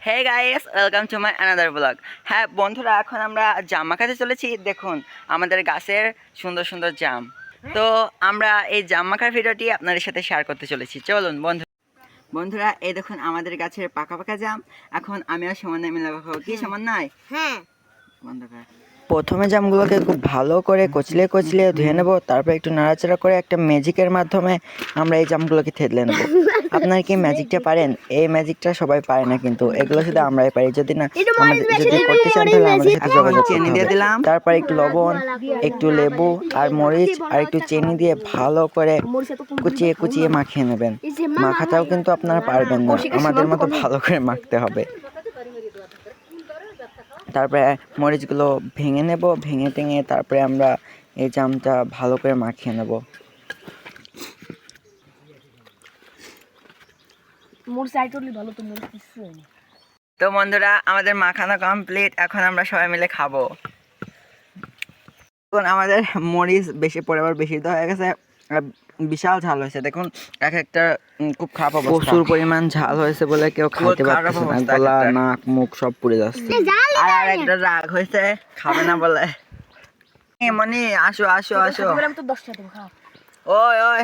Hey guys, welcome to my another blog. হ্যাঁ বন্ধুরা, এখন আমরা জাম মাখাতে চলেছি। দেখুন আমাদের গাছের সুন্দর সুন্দর জাম। তো আমরা এই জাম মাখার ভিডিওটি আপনাদের সাথে শেয়ার করতে চলেছি। চলুন বন্ধুরা, এই দেখুন আমাদের গাছের পাকা পাকা জাম। এখন আমি আর সমন্বয় মিলে খাবো। কি সমন্বয়? হ্যাঁ, প্রথমে জামগুলোকে খুব ভালো করে কচলে ধুয়ে নেব, তারপর একটু নাড়াচাড়া করে একটা ম্যাজিকের মাধ্যমে আমরা এই জামগুলোকে থেতলে নেব। আপনারা কি ম্যাজিকটা পারেন? এই ম্যাজিকটা সবাই পারে না, কিন্তু এগুলো শুধু আমরাই পারি। যদি করতে চান তাহলে আমাদের সাথে যোগাযোগ চিনি দিয়ে দিলাম, তারপর একটু লবণ, একটু লেবু আর মরিচ আর একটু চিনি দিয়ে ভালো করে কুচিয়ে মাখিয়ে নেবেন। মাখাটাও কিন্তু আপনারা পারবেন না, আমাদের মতো ভালো করে মাখতে হবে। তারপরে মরিচগুলো ভেঙে নেব, ভেঙে টেঙে তারপরে আমরা এই জামটা ভালো করে মাখিয়ে নেব। তো বন্ধুরা, আমাদের মাখানো কমপ্লিট। এখন আমরা সবাই মিলে খাবো। এখন আমাদের মরিচ বেশি পরিমাণ বেশি তো হয়ে গেছে, বিশাল ঝাল হয়েছে। দেখুন এক একটা খুব খারাপ অবস্থা। প্রচুর পরিমাণ ঝাল হয়েছে বলে কেউ খেতে পারছে না, গলা নাক মুখ সব পুড়ে যাচ্ছে। আর একটা রাগ হয়েছে, খাবে না বলে। মনি আসো আসো আসো। ওই ওই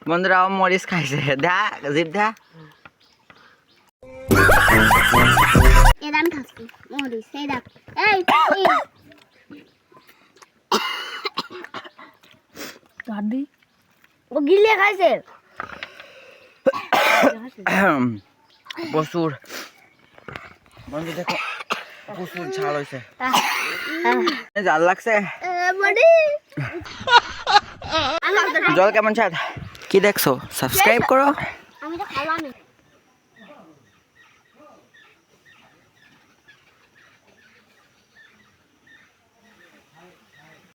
বন্ধুরা, মরিচ খাইছে। দেখ জিপ দেখ। প্রচুর বন্ধু, দেখো প্রচুর ঝাল হয়েছে। ঝাল লাগছে। জল কেমন স্বাদ? কি দেখছো? সাবস্ক্রাইব করো।